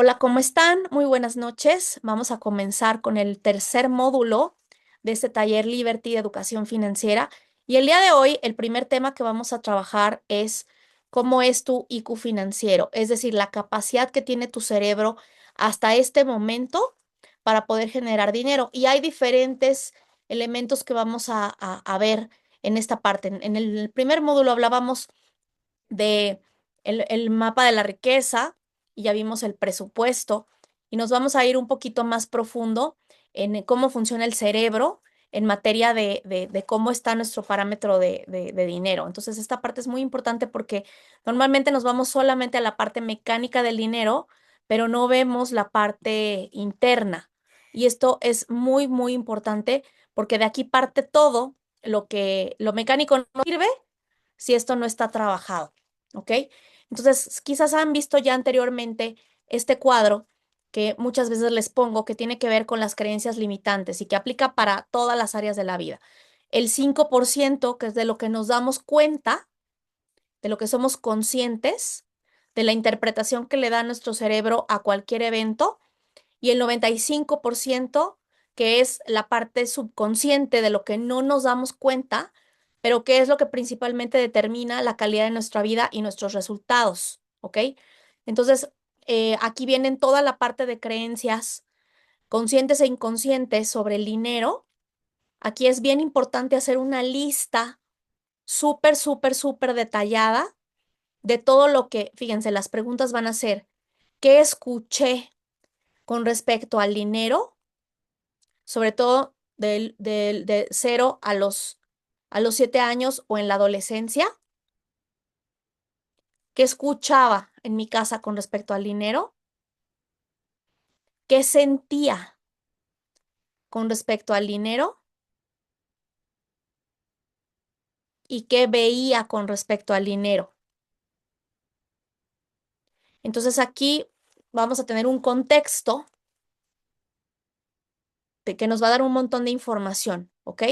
Hola, ¿cómo están? Muy buenas noches. Vamos a comenzar con el tercer módulo de este taller Liberty de Educación Financiera. Y el día de hoy, el primer tema que vamos a trabajar es cómo es tu IQ financiero, es decir, la capacidad que tiene tu cerebro hasta este momento para poder generar dinero. Y hay diferentes elementos que vamos a ver en esta parte. En el primer módulo hablábamos de el mapa de la riqueza y ya vimos el presupuesto y nos vamos a ir un poquito más profundo en cómo funciona el cerebro en materia de cómo está nuestro parámetro de dinero. Entonces, esta parte es muy importante porque normalmente nos vamos solamente a la parte mecánica del dinero, pero no vemos la parte interna. Y esto es muy, muy importante porque de aquí parte todo lo mecánico no sirve si esto no está trabajado. ¿Ok? Entonces, quizás han visto ya anteriormente este cuadro que muchas veces les pongo que tiene que ver con las creencias limitantes y que aplica para todas las áreas de la vida. El 5%, que es de lo que nos damos cuenta, de lo que somos conscientes, de la interpretación que le da nuestro cerebro a cualquier evento, y el 95%, que es la parte subconsciente de lo que no nos damos cuenta, pero que es lo que principalmente determina la calidad de nuestra vida y nuestros resultados, ¿ok? Entonces, aquí vienen toda la parte de creencias conscientes e inconscientes sobre el dinero. Aquí es bien importante hacer una lista súper, súper, súper detallada de todo lo que, fíjense, las preguntas van a ser, ¿qué escuché con respecto al dinero? Sobre todo de 0 a los 7 años o en la adolescencia. ¿Qué escuchaba en mi casa con respecto al dinero? ¿Qué sentía con respecto al dinero? ¿Y qué veía con respecto al dinero? Entonces aquí vamos a tener un contexto de que nos va a dar un montón de información, ¿ok?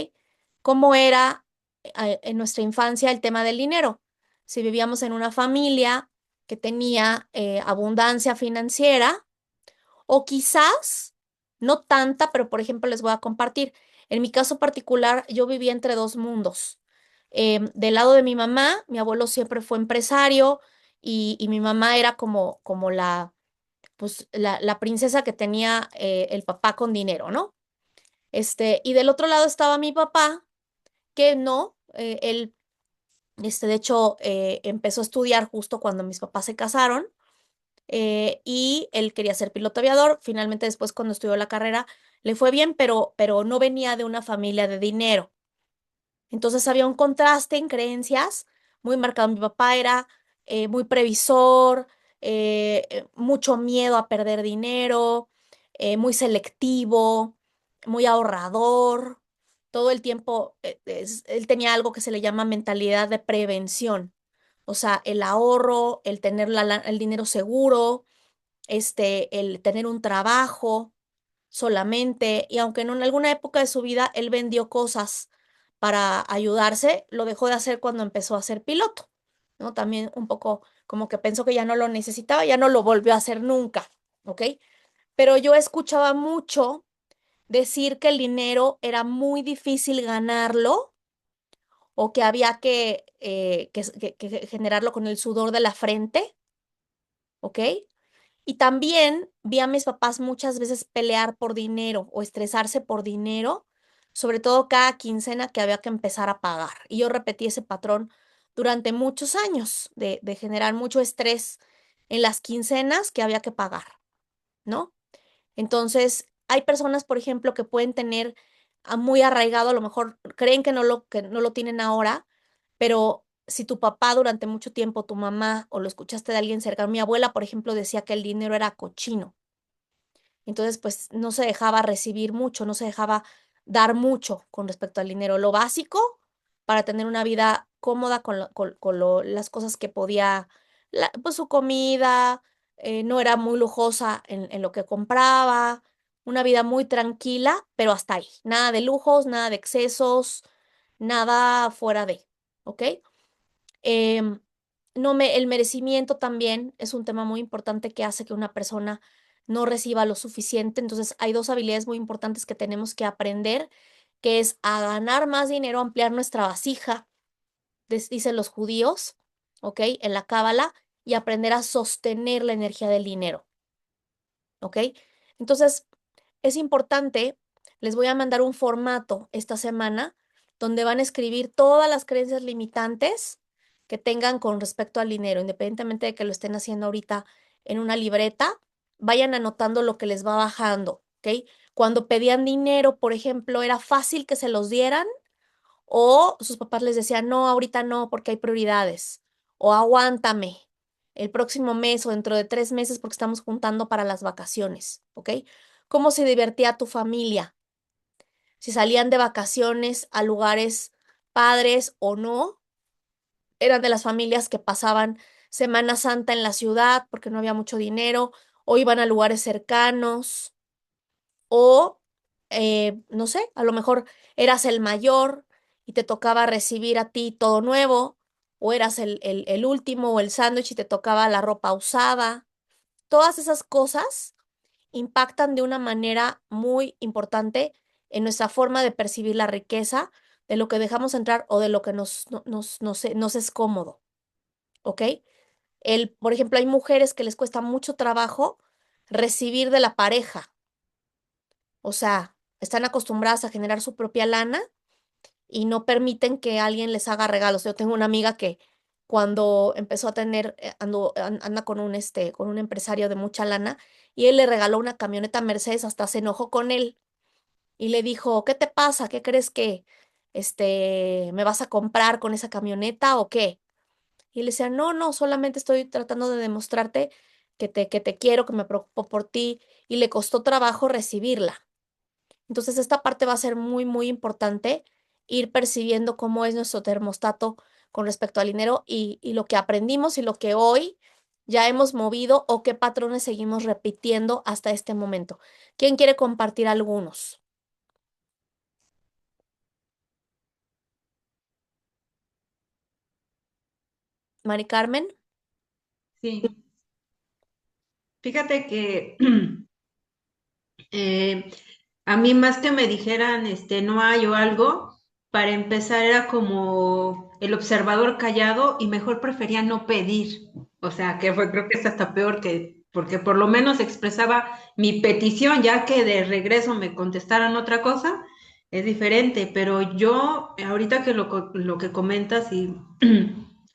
¿Cómo era en nuestra infancia el tema del dinero? Si vivíamos en una familia que tenía abundancia financiera, o quizás no tanta, pero por ejemplo les voy a compartir. En mi caso particular, yo vivía entre dos mundos. Del lado de mi mamá, mi abuelo siempre fue empresario y mi mamá era como la princesa que tenía el papá con dinero, ¿no? Y del otro lado estaba mi papá, que no, él, de hecho, empezó a estudiar justo cuando mis papás se casaron y él quería ser piloto aviador. Finalmente, después, cuando estudió la carrera, le fue bien, pero no venía de una familia de dinero. Entonces, había un contraste en creencias muy marcado. Mi papá era muy previsor, mucho miedo a perder dinero, muy selectivo, muy ahorrador. Todo el tiempo, él tenía algo que se le llama mentalidad de prevención. O sea, el ahorro, el tener el dinero seguro, el tener un trabajo solamente, y aunque en alguna época de su vida él vendió cosas para ayudarse, lo dejó de hacer cuando empezó a ser piloto, ¿no? También un poco como que pensó que ya no lo necesitaba, ya no lo volvió a hacer nunca, ¿ok? Pero yo escuchaba mucho decir que el dinero era muy difícil ganarlo o que había que generarlo con el sudor de la frente, ¿ok? Y también vi a mis papás muchas veces pelear por dinero o estresarse por dinero, sobre todo cada quincena que había que empezar a pagar. Y yo repetí ese patrón durante muchos años de generar mucho estrés en las quincenas que había que pagar, ¿no? Entonces, hay personas, por ejemplo, que pueden tener muy arraigado, a lo mejor creen que no lo tienen ahora, pero si tu papá durante mucho tiempo, tu mamá, o lo escuchaste de alguien cercano, mi abuela, por ejemplo, decía que el dinero era cochino. Entonces, pues no se dejaba recibir mucho, no se dejaba dar mucho con respecto al dinero. Lo básico para tener una vida cómoda las cosas que podía, pues su comida, no era muy lujosa en lo que compraba, una vida muy tranquila, pero hasta ahí. Nada de lujos, nada de excesos, nada fuera de, ¿ok? Em, el merecimiento también es un tema muy importante que hace que una persona no reciba lo suficiente. Entonces, hay dos habilidades muy importantes que tenemos que aprender, que es a ganar más dinero, ampliar nuestra vasija, dicen los judíos, ¿ok? En la Cábala, y aprender a sostener la energía del dinero, ¿ok? Entonces, es importante, les voy a mandar un formato esta semana donde van a escribir todas las creencias limitantes que tengan con respecto al dinero, independientemente de que lo estén haciendo ahorita en una libreta, vayan anotando lo que les va bajando, ¿ok? Cuando pedían dinero, por ejemplo, era fácil que se los dieran o sus papás les decían, no, ahorita no, porque hay prioridades, o aguántame el próximo mes o dentro de 3 meses porque estamos juntando para las vacaciones, ¿ok? ¿Cómo se divertía tu familia? Si salían de vacaciones a lugares padres o no, eran de las familias que pasaban Semana Santa en la ciudad porque no había mucho dinero, o iban a lugares cercanos, o no sé, a lo mejor eras el mayor y te tocaba recibir a ti todo nuevo, o eras el último o el sándwich y te tocaba la ropa usada. Todas esas cosas impactan de una manera muy importante en nuestra forma de percibir la riqueza, de lo que dejamos entrar o de lo que nos es cómodo, ¿ok? Por ejemplo, hay mujeres que les cuesta mucho trabajo recibir de la pareja, o sea, están acostumbradas a generar su propia lana y no permiten que alguien les haga regalos. Yo tengo una amiga que cuando empezó a tener, anda con con un empresario de mucha lana y él le regaló una camioneta Mercedes, hasta se enojó con él y le dijo, ¿qué te pasa? ¿Qué crees que me vas a comprar con esa camioneta o qué? Y él decía, no, no, solamente estoy tratando de demostrarte que te quiero, que me preocupo por ti, y le costó trabajo recibirla. Entonces, esta parte va a ser muy, muy importante, ir percibiendo cómo es nuestro termostato con respecto al dinero y lo que aprendimos y lo que hoy ya hemos movido o qué patrones seguimos repitiendo hasta este momento. ¿Quién quiere compartir algunos? Mari Carmen. Sí, fíjate que eh, a mí más que me dijeran no hay o algo, para empezar era como el observador callado y mejor prefería no pedir. O sea, que fue, creo que es hasta peor que, porque por lo menos expresaba mi petición, ya que de regreso me contestaran otra cosa, es diferente, pero yo, ahorita que lo que comentas y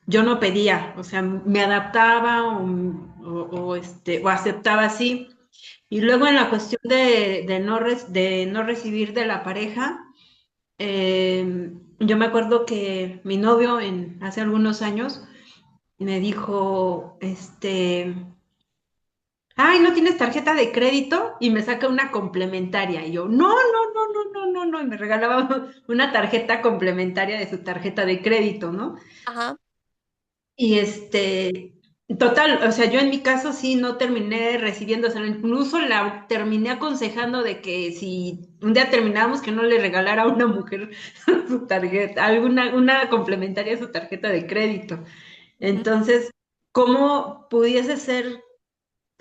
yo no pedía, o sea, me adaptaba o aceptaba así. Y luego en la cuestión de no recibir de la pareja, yo me acuerdo que mi novio hace algunos años me dijo, ay, ¿no tienes tarjeta de crédito? Y me saca una complementaria. Y yo, no, no, no, no, no, no, no. Y me regalaba una tarjeta complementaria de su tarjeta de crédito, ¿no? Ajá, Y total, o sea, yo en mi caso sí no terminé recibiendo, o sea, incluso la terminé aconsejando de que si un día terminábamos que no le regalara a una mujer su tarjeta, una complementaria a su tarjeta de crédito. ujú. Entonces, ¿cómo pudiese ser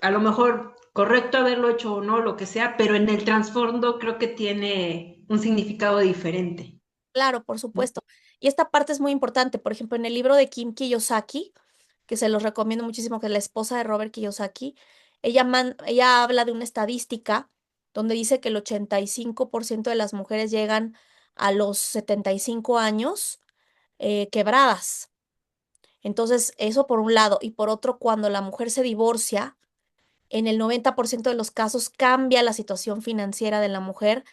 a lo mejor correcto haberlo hecho o no, lo que sea, pero en el trasfondo creo que tiene un significado diferente, Claro, por ¿no? supuesto. Y esta parte es muy importante. Por ejemplo, en el libro de Kim Kiyosaki, que se los recomiendo muchísimo, que es la esposa de Robert Kiyosaki, ella habla de una estadística donde dice que el 85% de las mujeres llegan a los 75 años quebradas. Entonces, eso por un lado. Y por otro, cuando la mujer se divorcia, en el 90% de los casos cambia la situación financiera de la mujer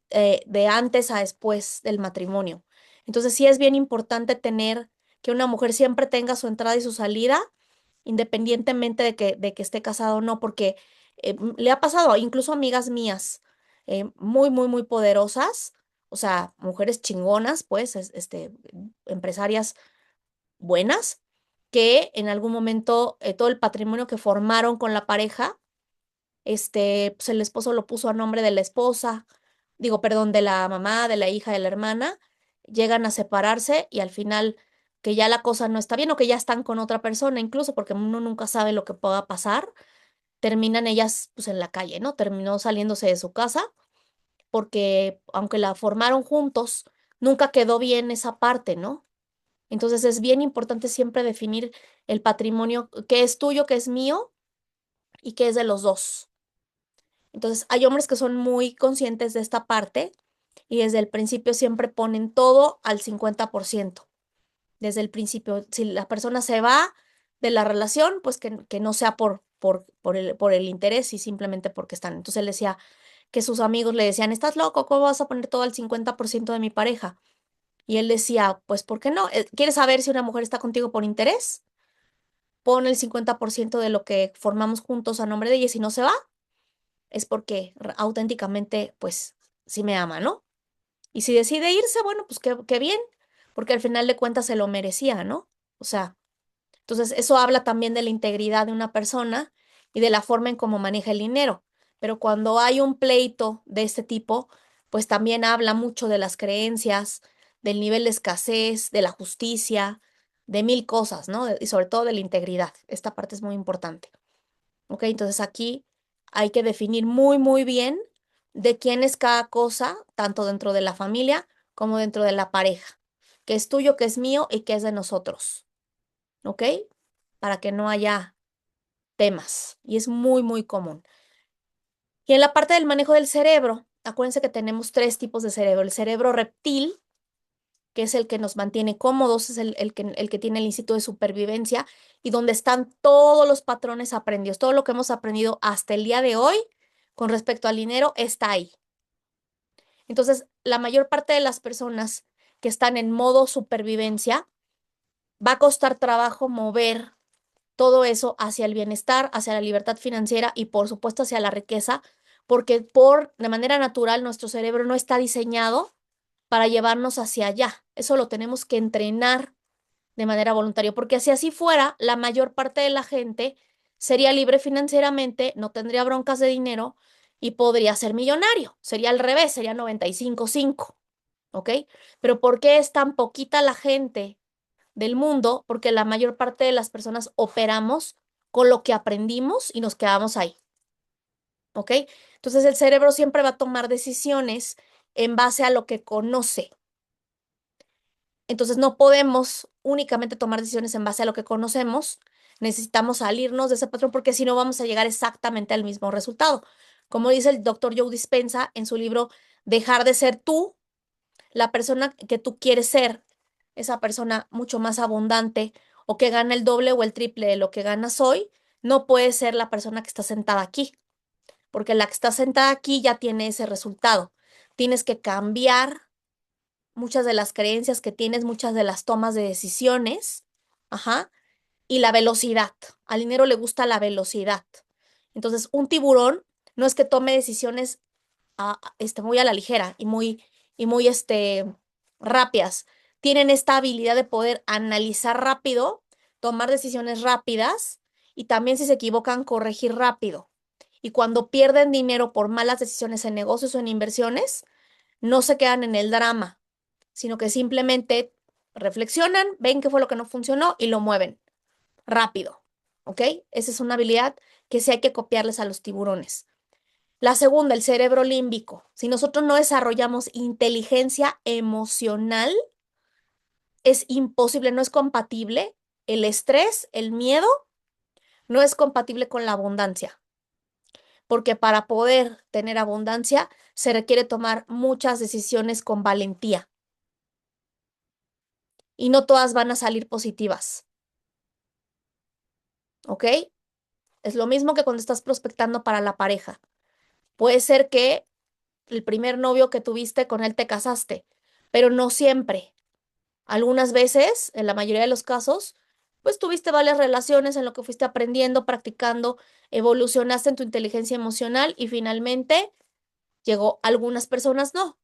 de antes a después del matrimonio. Entonces sí es bien importante tener que una mujer siempre tenga su entrada y su salida, independientemente de que esté casada o no, porque le ha pasado incluso a amigas mías muy, muy, muy poderosas, o sea, mujeres chingonas, pues, empresarias buenas, que en algún momento todo el patrimonio que formaron con la pareja pues el esposo lo puso a nombre de la esposa, digo, perdón, de la mamá, de la hija, de la hermana, llegan a separarse y al final que ya la cosa no está bien o que ya están con otra persona, incluso porque uno nunca sabe lo que pueda pasar, terminan ellas pues en la calle, ¿no? Terminó saliéndose de su casa porque aunque la formaron juntos, nunca quedó bien esa parte, ¿no? Entonces es bien importante siempre definir el patrimonio, qué es tuyo, qué es mío y qué es de los dos. Entonces hay hombres que son muy conscientes de esta parte y desde el principio siempre ponen todo al 50%. Desde el principio, si la persona se va de la relación, pues que no sea por el interés y simplemente porque están. Entonces él decía que sus amigos le decían, ¿estás loco? ¿Cómo vas a poner todo al 50% de mi pareja? Y él decía, pues, ¿por qué no? ¿Quieres saber si una mujer está contigo por interés? Pon el 50% de lo que formamos juntos a nombre de ella y si no se va, es porque auténticamente, pues, sí me ama, ¿no? Y si decide irse, bueno, pues qué bien, porque al final de cuentas se lo merecía, ¿no? O sea, entonces eso habla también de la integridad de una persona y de la forma en cómo maneja el dinero. Pero cuando hay un pleito de este tipo, pues también habla mucho de las creencias, del nivel de escasez, de la justicia, de mil cosas, ¿no? Y sobre todo de la integridad. Esta parte es muy importante. ¿Ok? Entonces aquí hay que definir muy, muy bien de quién es cada cosa, tanto dentro de la familia como dentro de la pareja, qué es tuyo, qué es mío y qué es de nosotros. ¿Ok? Para que no haya temas. Y es muy, muy común. Y en la parte del manejo del cerebro, acuérdense que tenemos tres tipos de cerebro. El cerebro reptil, que es el que nos mantiene cómodos, es el que tiene el instinto de supervivencia y donde están todos los patrones aprendidos. Todo lo que hemos aprendido hasta el día de hoy con respecto al dinero está ahí. Entonces, la mayor parte de las personas que están en modo supervivencia, va a costar trabajo mover todo eso hacia el bienestar, hacia la libertad financiera y por supuesto hacia la riqueza, porque de manera natural nuestro cerebro no está diseñado para llevarnos hacia allá. Eso lo tenemos que entrenar de manera voluntaria, porque si así fuera, la mayor parte de la gente sería libre financieramente, no tendría broncas de dinero y podría ser millonario. Sería al revés, sería 95-5, ¿ok? Pero ¿por qué es tan poquita la gente del mundo? Porque la mayor parte de las personas operamos con lo que aprendimos y nos quedamos ahí, ¿ok? Entonces el cerebro siempre va a tomar decisiones en base a lo que conoce. Entonces no podemos únicamente tomar decisiones en base a lo que conocemos. Necesitamos salirnos de ese patrón porque si no vamos a llegar exactamente al mismo resultado. Como dice el doctor Joe Dispenza en su libro Dejar de ser tú, la persona que tú quieres ser, esa persona mucho más abundante o que gana el doble o el triple de lo que ganas hoy, no puede ser la persona que está sentada aquí, porque la que está sentada aquí ya tiene ese resultado. Tienes que cambiar muchas de las creencias que tienes, muchas de las tomas de decisiones, ajá, y la velocidad. Al dinero le gusta la velocidad. Entonces, un tiburón no es que tome decisiones muy a la ligera y muy rápidas. Tienen esta habilidad de poder analizar rápido, tomar decisiones rápidas y también si se equivocan, corregir rápido. Y cuando pierden dinero por malas decisiones en negocios o en inversiones, no se quedan en el drama, sino que simplemente reflexionan, ven qué fue lo que no funcionó y lo mueven rápido. ¿Ok? Esa es una habilidad que sí hay que copiarles a los tiburones. La segunda, el cerebro límbico. Si nosotros no desarrollamos inteligencia emocional, es imposible, no es compatible. El estrés, el miedo, no es compatible con la abundancia, porque para poder tener abundancia se requiere tomar muchas decisiones con valentía y no todas van a salir positivas, ¿ok? Es lo mismo que cuando estás prospectando para la pareja. Puede ser que el primer novio que tuviste, con él te casaste, pero no siempre. Algunas veces, en la mayoría de los casos, pues tuviste varias relaciones en lo que fuiste aprendiendo, practicando, evolucionaste en tu inteligencia emocional y finalmente llegó. Algunas personas no.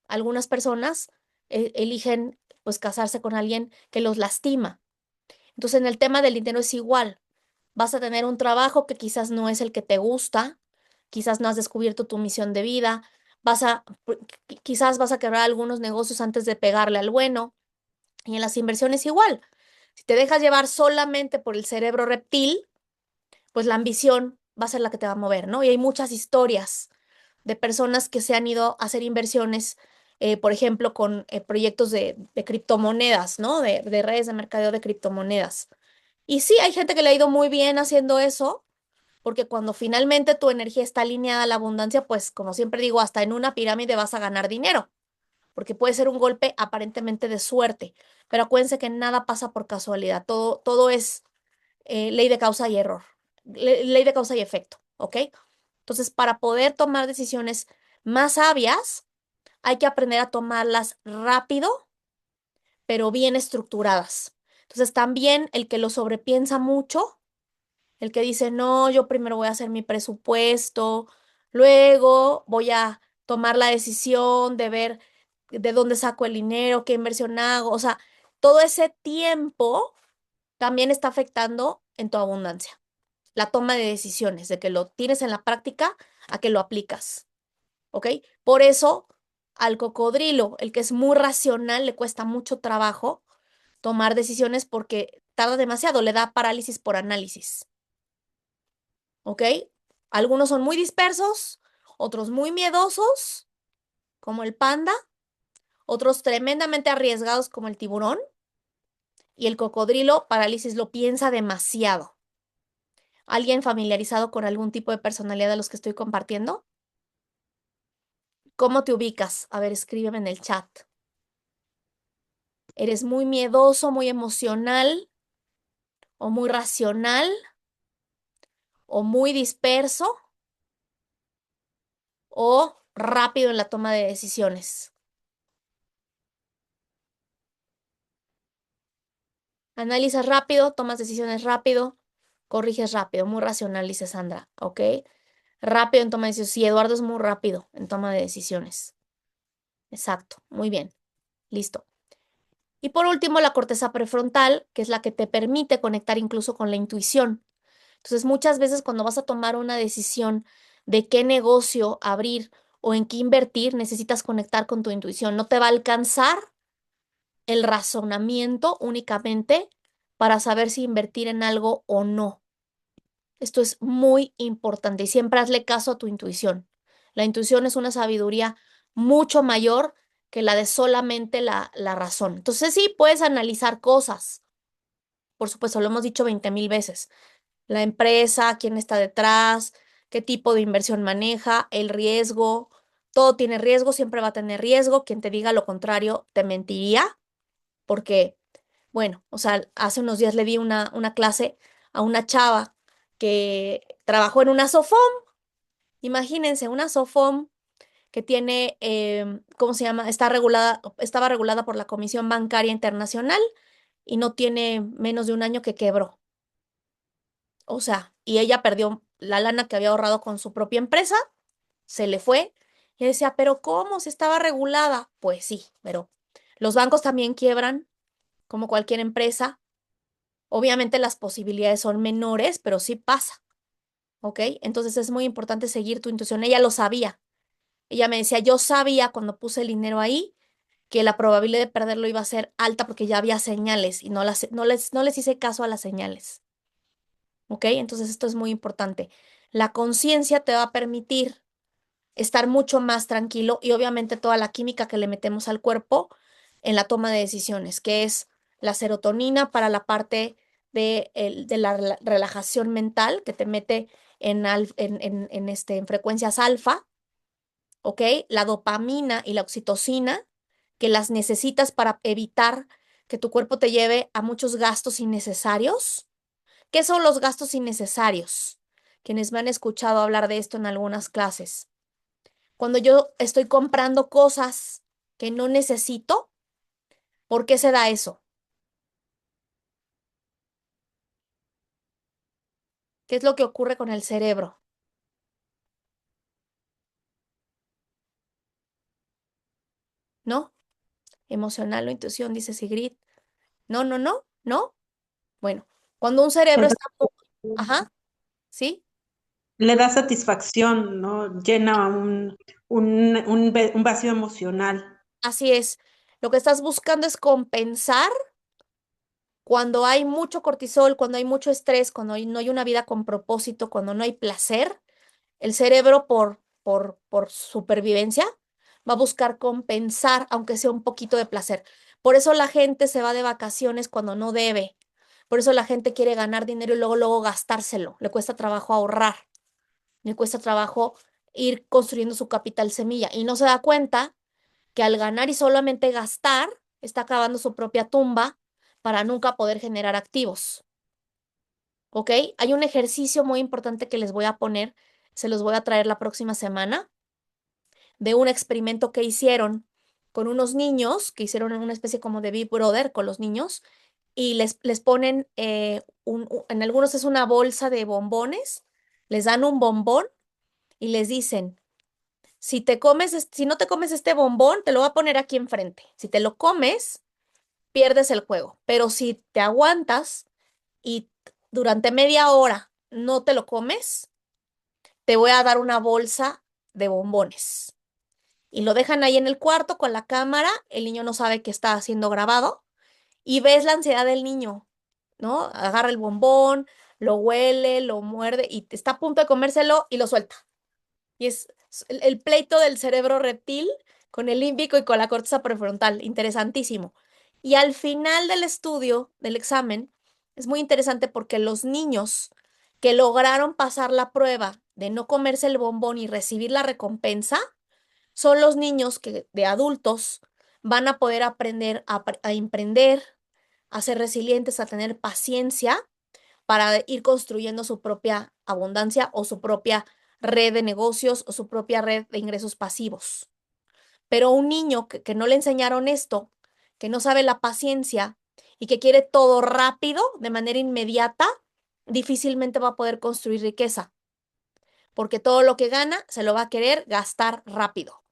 Algunas personas eligen pues casarse con alguien que los lastima. Entonces en el tema del dinero es igual. Vas a tener un trabajo que quizás no es el que te gusta, quizás no has descubierto tu misión de vida, quizás vas a quebrar algunos negocios antes de pegarle al bueno. Y en las inversiones igual. Si te dejas llevar solamente por el cerebro reptil, pues la ambición va a ser la que te va a mover, ¿no? Y hay muchas historias de personas que se han ido a hacer inversiones, por ejemplo, con proyectos de criptomonedas, ¿no? De redes de mercadeo de criptomonedas. Y sí, hay gente que le ha ido muy bien haciendo eso, porque cuando finalmente tu energía está alineada a la abundancia, pues como siempre digo, hasta en una pirámide vas a ganar dinero, porque puede ser un golpe aparentemente de suerte, pero acuérdense que nada pasa por casualidad, todo es ley de causa y error, ley de causa y efecto, ¿ok? Entonces, para poder tomar decisiones más sabias, hay que aprender a tomarlas rápido, pero bien estructuradas. Entonces, también el que lo sobrepiensa mucho, el que dice, no, yo primero voy a hacer mi presupuesto, luego voy a tomar la decisión de ver de dónde saco el dinero, qué inversión hago, o sea, todo ese tiempo también está afectando en tu abundancia. La toma de decisiones, de que lo tienes en la práctica a que lo aplicas, ¿ok? Por eso al cocodrilo, el que es muy racional, le cuesta mucho trabajo tomar decisiones porque tarda demasiado, le da parálisis por análisis, ¿ok? Algunos son muy dispersos, otros muy miedosos, como el panda, otros tremendamente arriesgados, como el tiburón, y el cocodrilo, parálisis, lo piensa demasiado. ¿Alguien familiarizado con algún tipo de personalidad de los que estoy compartiendo? ¿Cómo te ubicas? A ver, escríbeme en el chat. ¿Eres muy miedoso, muy emocional o muy racional o muy disperso o rápido en la toma de decisiones? Analizas rápido, tomas decisiones rápido, corriges rápido, muy racional, dice Sandra, ¿ok? Rápido en toma de decisiones. Sí, Eduardo es muy rápido en toma de decisiones. Exacto, muy bien, listo. Y por último, la corteza prefrontal, que es la que te permite conectar incluso con la intuición. Entonces, muchas veces cuando vas a tomar una decisión de qué negocio abrir o en qué invertir, necesitas conectar con tu intuición. No te va a alcanzar el razonamiento únicamente para saber si invertir en algo o no. Esto es muy importante y siempre hazle caso a tu intuición. La intuición es una sabiduría mucho mayor que la de solamente la razón. Entonces, sí, puedes analizar cosas. Por supuesto, lo hemos dicho 20,000 veces. La empresa, quién está detrás, qué tipo de inversión maneja, el riesgo. Todo tiene riesgo, siempre va a tener riesgo. Quien te diga lo contrario te mentiría, porque, bueno, o sea, hace unos días le di una clase a una chava que trabajó en una Sofom. Imagínense, una Sofom que tiene, ¿cómo se llama? Estaba regulada por la Comisión Bancaria Internacional y no tiene menos de un año que quebró. O sea, y ella perdió la lana que había ahorrado con su propia empresa, se le fue. Y decía, pero ¿cómo? Si estaba regulada. Pues sí, pero los bancos también quiebran, como cualquier empresa. Obviamente las posibilidades son menores, pero sí pasa, ¿ok? Entonces es muy importante seguir tu intuición. Ella lo sabía. Ella me decía, yo sabía cuando puse el dinero ahí que la probabilidad de perderlo iba a ser alta porque ya había señales y no les hice caso a las señales. ¿Ok? Entonces esto es muy importante. La conciencia te va a permitir estar mucho más tranquilo y obviamente toda la química que le metemos al cuerpo en la toma de decisiones, que es la serotonina para la parte de la relajación mental que te mete en frecuencias alfa, ¿ok? La dopamina y la oxitocina, que las necesitas para evitar que tu cuerpo te lleve a muchos gastos innecesarios. ¿Qué son los gastos innecesarios? Quienes me han escuchado hablar de esto en algunas clases. Cuando yo estoy comprando cosas que no necesito, ¿por qué se da eso? ¿Qué es lo que ocurre con el cerebro? ¿No? Emocional o intuición, dice Sigrid. No, no, no, no. Bueno, cuando un cerebro Esa- está... Ajá, ¿sí? Le da satisfacción, ¿no? Llena un vacío emocional. Así es. Lo que estás buscando es compensar cuando hay mucho cortisol, cuando hay mucho estrés, cuando no hay una vida con propósito, cuando no hay placer. El cerebro por supervivencia va a buscar compensar, aunque sea un poquito de placer. Por eso la gente se va de vacaciones cuando no debe. Por eso la gente quiere ganar dinero y luego gastárselo. Le cuesta trabajo ahorrar. Le cuesta trabajo ir construyendo su capital semilla. Y no se da cuenta que al ganar y solamente gastar, está cavando su propia tumba para nunca poder generar activos. ¿Ok? Hay un ejercicio muy importante que les voy a poner, se los voy a traer la próxima semana, de un experimento que hicieron con unos niños, que hicieron una especie como de Big Brother con los niños, y les ponen, en algunos es una bolsa de bombones, les dan un bombón y les dicen, si no te comes este bombón, te lo voy a poner aquí enfrente. Si te lo comes, pierdes el juego, pero si te aguantas y durante media hora no te lo comes, te voy a dar una bolsa de bombones. Y lo dejan ahí en el cuarto con la cámara, el niño no sabe que está siendo grabado y ves la ansiedad del niño, ¿no? Agarra el bombón, lo huele, lo muerde y está a punto de comérselo y lo suelta. Y es el pleito del cerebro reptil con el límbico y con la corteza prefrontal, interesantísimo. Y al final del estudio, del examen, es muy interesante porque los niños que lograron pasar la prueba de no comerse el bombón y recibir la recompensa, son los niños que de adultos van a poder aprender a emprender, a ser resilientes, a tener paciencia para ir construyendo su propia abundancia o su propia red de negocios o su propia red de ingresos pasivos. Pero un niño que no le enseñaron esto, que no sabe la paciencia y que quiere todo rápido, de manera inmediata, difícilmente va a poder construir riqueza, porque todo lo que gana se lo va a querer gastar rápido.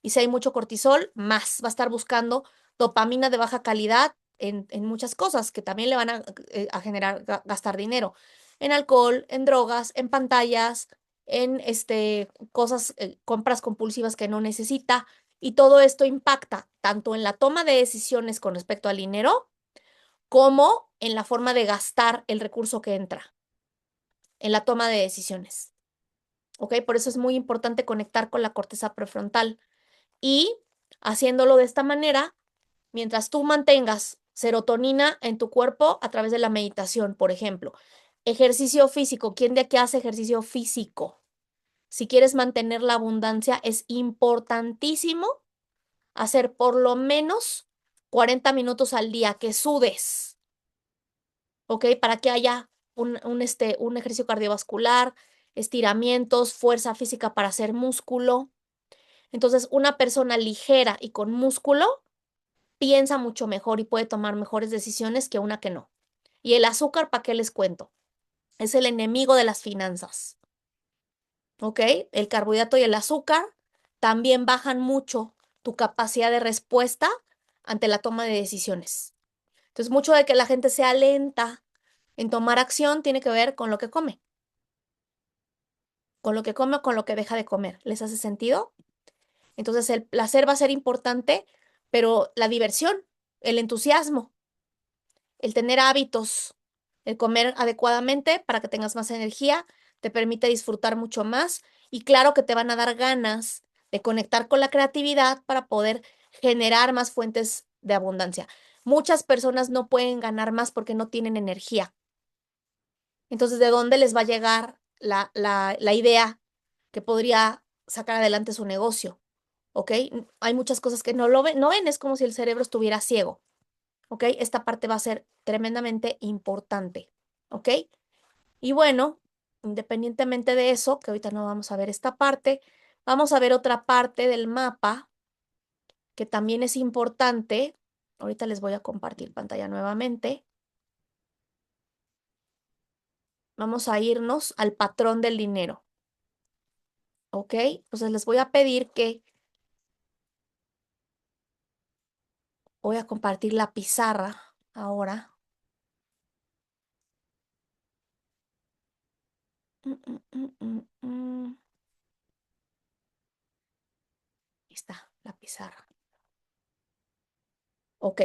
Y si hay mucho cortisol, más va a estar buscando dopamina de baja calidad en muchas cosas que también le van a generar gastar dinero. En alcohol, en drogas, en pantallas, en cosas, compras compulsivas que no necesita. Y todo esto impacta tanto en la toma de decisiones con respecto al dinero como en la forma de gastar el recurso que entra, en la toma de decisiones. ¿Ok? Por eso es muy importante conectar con la corteza prefrontal. Y haciéndolo de esta manera, mientras tú mantengas serotonina en tu cuerpo a través de la meditación, por ejemplo, ejercicio físico. ¿Quién de aquí hace ejercicio físico? Si quieres mantener la abundancia, es importantísimo hacer por lo menos 40 minutos al día, que sudes, ¿ok? Para que haya un ejercicio cardiovascular, estiramientos, fuerza física para hacer músculo. Entonces, una persona ligera y con músculo piensa mucho mejor y puede tomar mejores decisiones que una que no. Y el azúcar, ¿para qué les cuento? Es el enemigo de las finanzas, ¿ok? El carbohidrato y el azúcar también bajan mucho tu capacidad de respuesta ante la toma de decisiones. Entonces, mucho de que la gente sea lenta en tomar acción tiene que ver con lo que come, con lo que come o con lo que deja de comer. ¿Les hace sentido? Entonces, el placer va a ser importante, pero la diversión, el entusiasmo, el tener hábitos, el comer adecuadamente para que tengas más energía, te permite disfrutar mucho más y claro que te van a dar ganas de conectar con la creatividad para poder generar más fuentes de abundancia. Muchas personas no pueden ganar más porque no tienen energía. Entonces, ¿de dónde les va a llegar la idea que podría sacar adelante su negocio? ¿Ok? Hay muchas cosas que no lo ven, no ven, es como si el cerebro estuviera ciego. ¿Ok? Esta parte va a ser tremendamente importante. ¿Ok? Y bueno, independientemente de eso, que ahorita no vamos a ver esta parte, vamos a ver otra parte del mapa que también es importante. Ahorita les voy a compartir pantalla nuevamente. Vamos a irnos al patrón del dinero. ¿Ok? Entonces les voy a pedir que voy a compartir la pizarra ahora. Mm, mm, mm, mm, mm. Ahí está la pizarra. Ok,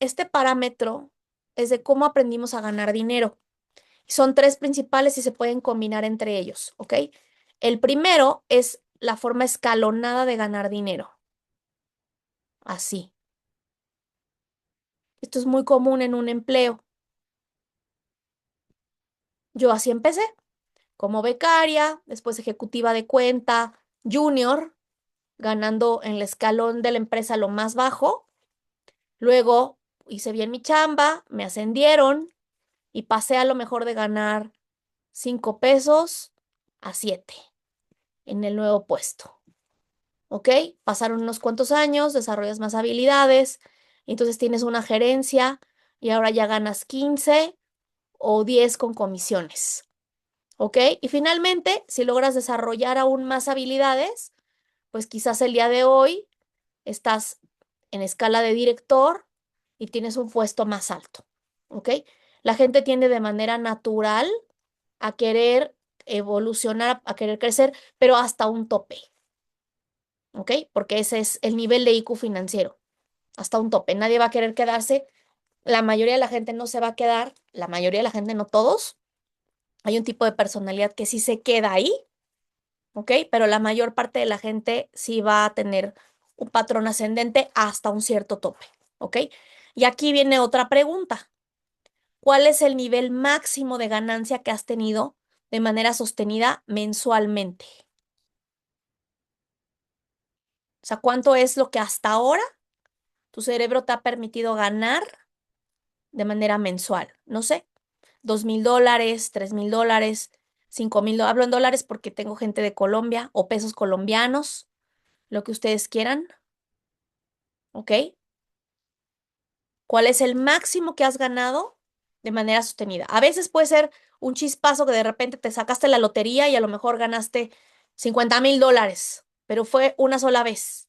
este parámetro es de cómo aprendimos a ganar dinero. Son tres principales y se pueden combinar entre ellos, ¿ok? El primero es la forma escalonada de ganar dinero. Así. Esto es muy común en un empleo. Yo así empecé, como becaria, después ejecutiva de cuenta, junior, ganando en el escalón de la empresa lo más bajo. Luego hice bien mi chamba, me ascendieron y pasé a lo mejor de ganar 5 pesos a 7 en el nuevo puesto. ¿Ok? Pasaron unos cuantos años, desarrollas más habilidades, y entonces tienes una gerencia y ahora ya ganas 15 o 10 con comisiones. ¿Ok? Y finalmente, si logras desarrollar aún más habilidades, pues quizás el día de hoy estás en escala de director y tienes un puesto más alto. ¿Ok? La gente tiende de manera natural a querer evolucionar, a querer crecer, pero hasta un tope. ¿Ok? Porque ese es el nivel de IQ financiero, hasta un tope. Nadie va a querer quedarse, la mayoría de la gente no se va a quedar, la mayoría de la gente, no todos. Hay un tipo de personalidad que sí se queda ahí, ¿ok? Pero la mayor parte de la gente sí va a tener un patrón ascendente hasta un cierto tope, ¿ok? Y aquí viene otra pregunta. ¿Cuál es el nivel máximo de ganancia que has tenido de manera sostenida mensualmente? O sea, ¿cuánto es lo que hasta ahora tu cerebro te ha permitido ganar de manera mensual? No sé, $2,000, $3,000, $5,000. Hablo en dólares porque tengo gente de Colombia o pesos colombianos, lo que ustedes quieran, ¿ok? ¿Cuál es el máximo que has ganado de manera sostenida? A veces puede ser un chispazo que de repente te sacaste la lotería y a lo mejor ganaste $50,000, pero fue una sola vez.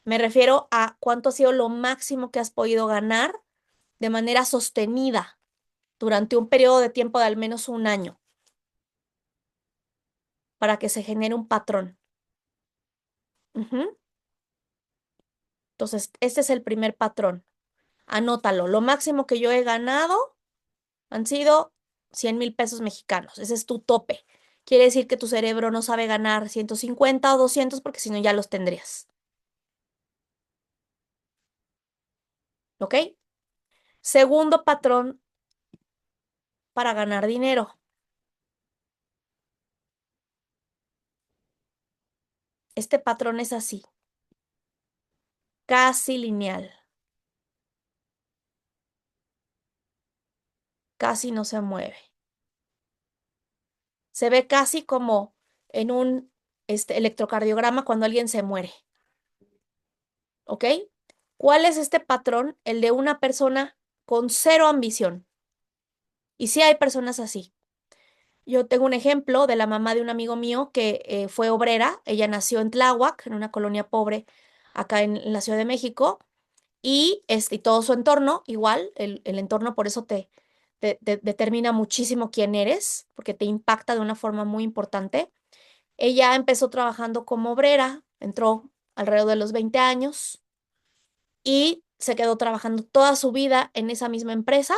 Me refiero a cuánto ha sido lo máximo que has podido ganar de manera sostenida durante un periodo de tiempo de al menos un año para que se genere un patrón. Ujú. Entonces, este es el primer patrón. Anótalo. Lo máximo que yo he ganado han sido 100,000 pesos mexicanos. Ese es tu tope. Quiere decir que tu cerebro no sabe ganar 150 o 200 porque si no ya los tendrías. ¿Ok? Segundo patrón para ganar dinero. Este patrón es así, casi lineal, casi no se mueve. Se ve casi como en un electrocardiograma cuando alguien se muere. ¿Ok? ¿Cuál es este patrón? El de una persona con cero ambición. Y sí hay personas así. Yo tengo un ejemplo de la mamá de un amigo mío que fue obrera. Ella nació en Tláhuac, en una colonia pobre acá en la Ciudad de México, y todo su entorno, igual, el entorno por eso te determina muchísimo quién eres, porque te impacta de una forma muy importante. Ella empezó trabajando como obrera, entró alrededor de los 20 años y se quedó trabajando toda su vida en esa misma empresa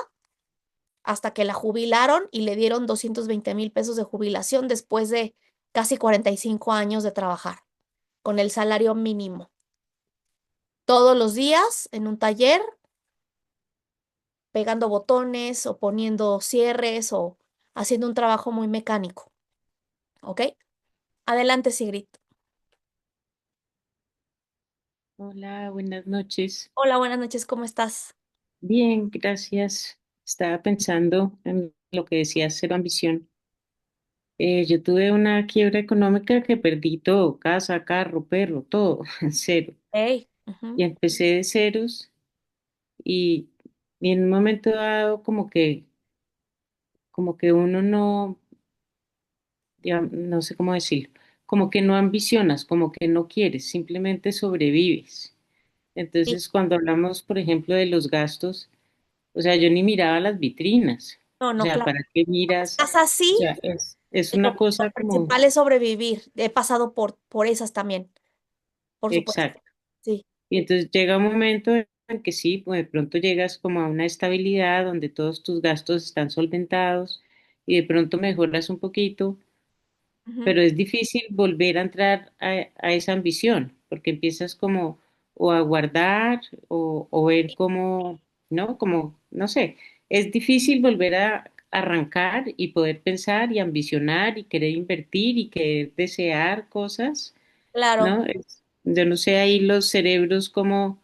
hasta que la jubilaron y le dieron 220,000 pesos de jubilación después de casi 45 años de trabajar, con el salario mínimo. Todos los días en un taller, pegando botones o poniendo cierres o haciendo un trabajo muy mecánico. ¿Ok? Adelante, Sigrid. Hola, buenas noches. Hola, buenas noches, ¿cómo estás? Bien, gracias. Estaba pensando en lo que decía cero ambición. Yo tuve una quiebra económica que perdí todo, casa, carro, perro, todo, en cero. Hey. Y empecé de ceros y, y en un momento dado como que uno no, no sé cómo decirlo, como que no ambicionas, como que no quieres, simplemente sobrevives. Sí. Entonces, cuando hablamos, por ejemplo, de los gastos, o sea, yo ni miraba las vitrinas. No, O no, sea, claro. ¿para qué miras? Estás así, O sea, es lo, una lo cosa como principal es sobrevivir. He pasado por esas también, por supuesto. exacto. Y entonces llega un momento en que sí, pues de pronto llegas como a una estabilidad donde todos tus gastos están solventados y de pronto mejoras un poquito, Ujú. pero es difícil volver a entrar a esa ambición, porque empiezas como o a guardar o ver cómo, ¿no? Como, no sé, es difícil volver a arrancar y poder pensar y ambicionar y querer invertir y querer desear cosas, Claro, ¿no? Yo no sé ahí los cerebros como,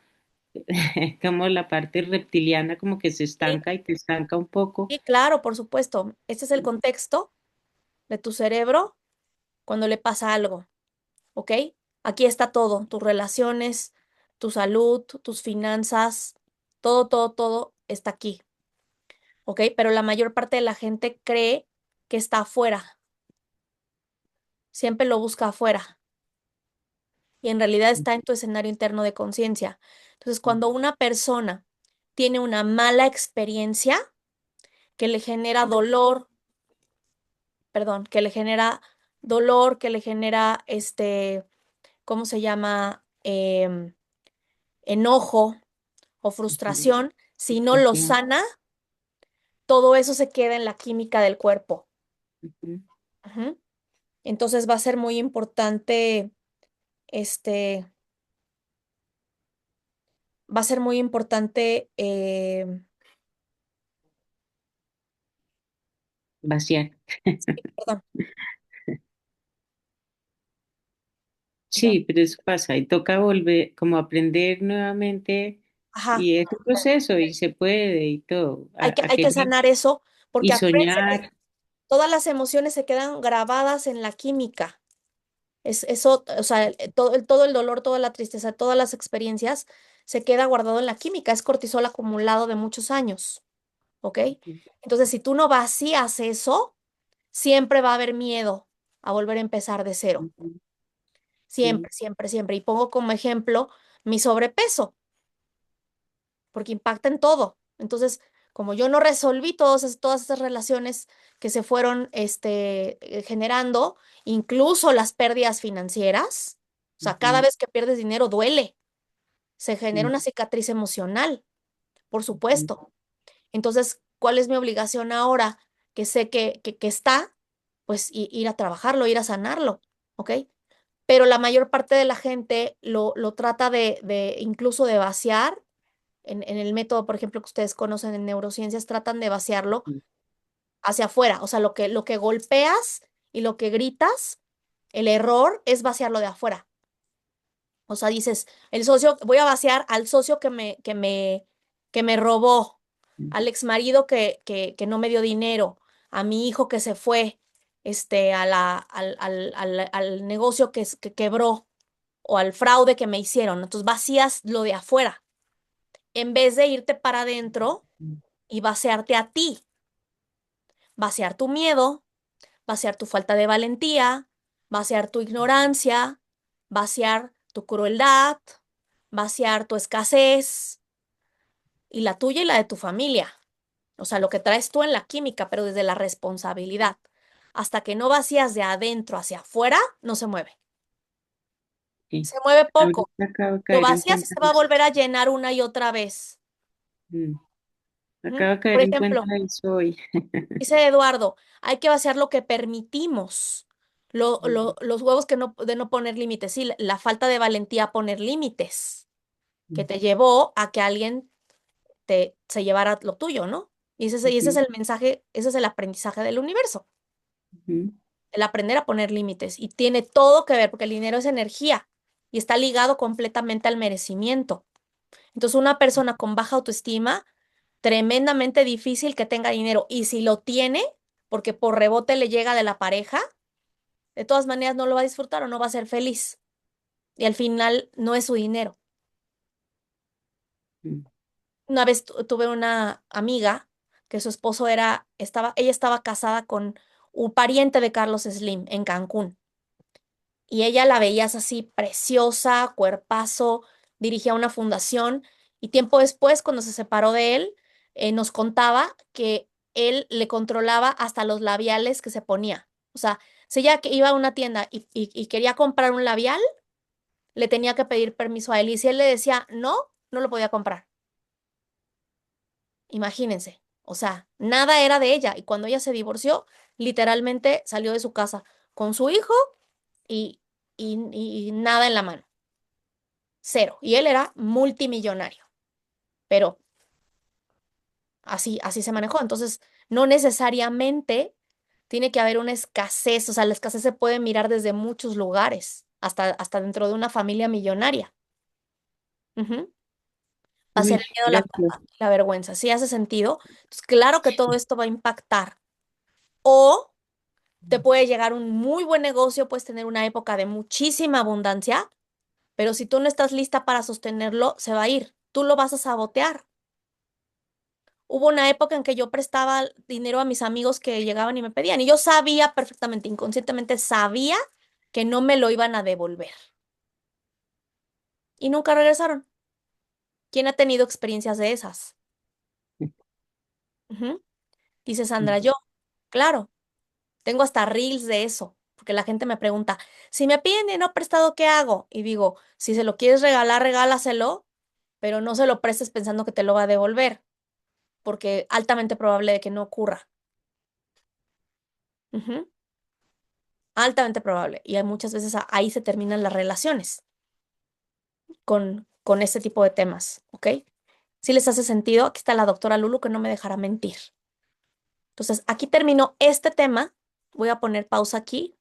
como la parte reptiliana como que se sí, estanca y te estanca un poco. sí, claro, por supuesto. Este es el contexto de tu cerebro cuando le pasa algo, ¿ok? Aquí está todo, tus relaciones, tu salud, tus finanzas, todo, todo, todo está aquí, ¿ok? Pero la mayor parte de la gente cree que está afuera, siempre lo busca afuera y en realidad está en tu escenario interno de conciencia. Entonces, cuando una persona tiene una mala experiencia que le genera dolor, perdón, que le genera dolor, que le genera ¿cómo se llama? Enojo o Ujú, frustración, si no lo frustración, sana, todo eso se queda en la química del cuerpo. ujú. Ujú. Entonces va a ser muy importante, este, va a ser muy importante, Vaciar. sí, perdón, ya, Sí, pero eso pasa y toca volver, como aprender nuevamente ajá, y es un proceso y se puede y todo. hay que sanar eso, Y porque acuérdense que soñar. todas las emociones se quedan grabadas en la química. Es eso, o sea, todo el dolor, toda la tristeza, todas las experiencias se queda guardado en la química, es cortisol acumulado de muchos años, ¿ok? Entonces, si tú no vacías eso, siempre va a haber miedo a volver a empezar de cero. Ujú, sí, Siempre, siempre, siempre. Y pongo como ejemplo mi sobrepeso, porque impacta en todo. Entonces, como yo no resolví todas esas relaciones que se fueron generando, incluso las pérdidas financieras, o sea, cada ujú, vez que pierdes dinero duele, se genera sí, una cicatriz emocional, por ujú, supuesto. Entonces, ¿cuál es mi obligación ahora? Que sé que está, pues ir a trabajarlo, ir a sanarlo, ¿ok? Pero la mayor parte de la gente lo trata de incluso de vaciar. En el método, por ejemplo, que ustedes conocen en neurociencias, tratan de vaciarlo sí, hacia afuera. O sea, lo que golpeas y lo que gritas, el error es vaciarlo de afuera. O sea, dices, el socio, voy a vaciar al socio que me robó, ujú, al ex marido que no me dio dinero, a mi hijo que se fue, al negocio que quebró o al fraude que me hicieron. Entonces vacías lo de afuera, en vez de irte para adentro y vaciarte a ti, vaciar tu miedo, vaciar tu falta de valentía, vaciar tu ignorancia, vaciar tu crueldad, vaciar tu escasez y la tuya y la de tu familia. O sea, lo que traes tú en la química, pero desde la responsabilidad. Hasta que no vacías de adentro hacia afuera, no se mueve. sí. Se mueve poco. Ahorita acabo de Lo caer en vacías y cuenta se de va a eso. volver a llenar una y otra vez. Mm, Ujú. acabo de Por caer en cuenta ejemplo, de eso hoy. dice Eduardo, hay que vaciar lo que permitimos. Los huevos de no poner límites. Sí, la falta de valentía a poner límites, que te llevó a que alguien se llevara lo tuyo, ¿no? Y ese es Ujú, el mensaje, ese es el aprendizaje del universo, ujú, el aprender a poner límites. Y tiene todo que ver, porque el dinero es energía y está ligado completamente al merecimiento. Entonces, una persona con baja autoestima, tremendamente difícil que tenga dinero. Y si lo tiene, porque por rebote le llega de la pareja, de todas maneras no lo va a disfrutar o no va a ser feliz. Y al final no es su dinero. ujú, Una vez tuve una amiga que su esposo ella estaba casada con un pariente de Carlos Slim en Cancún. Y ella la veías así preciosa, cuerpazo, dirigía una fundación. Y tiempo después, cuando se separó de él, nos contaba que él le controlaba hasta los labiales que se ponía. O sea, si ella que iba a una tienda y quería comprar un labial, le tenía que pedir permiso a él. Y si él le decía no, no lo podía comprar. Imagínense. O sea, nada era de ella. Y cuando ella se divorció, literalmente salió de su casa con su hijo y, y nada en la mano. Cero. Y él era multimillonario. Pero así se manejó. Entonces, no necesariamente tiene que haber una escasez. O sea, la escasez se puede mirar desde muchos lugares, hasta dentro de una familia millonaria. Ujú. Hacia el Uy, miedo, la gracias. culpa, la vergüenza. ¿Sí hace sentido? Entonces, claro que todo esto va a impactar. O te puede llegar un muy buen negocio, puedes tener una época de muchísima abundancia, pero si tú no estás lista para sostenerlo, se va a ir. Tú lo vas a sabotear. Hubo una época en que yo prestaba dinero a mis amigos que llegaban y me pedían, y yo sabía perfectamente, inconscientemente sabía que no me lo iban a devolver. Y nunca regresaron. ¿Quién ha tenido experiencias de esas? Ujú. Dice Sandra, yo, claro, tengo hasta reels de eso, porque la gente me pregunta, si me piden dinero prestado, ¿qué hago? Y digo, si se lo quieres regalar, regálaselo, pero no se lo prestes pensando que te lo va a devolver, porque altamente probable de que no ocurra. Ujú. Altamente probable. Y hay muchas veces ahí se terminan las relaciones con este tipo de temas, ¿ok? Si les hace sentido, aquí está la doctora Lulu que no me dejará mentir. Entonces, aquí terminó este tema. Voy a poner pausa aquí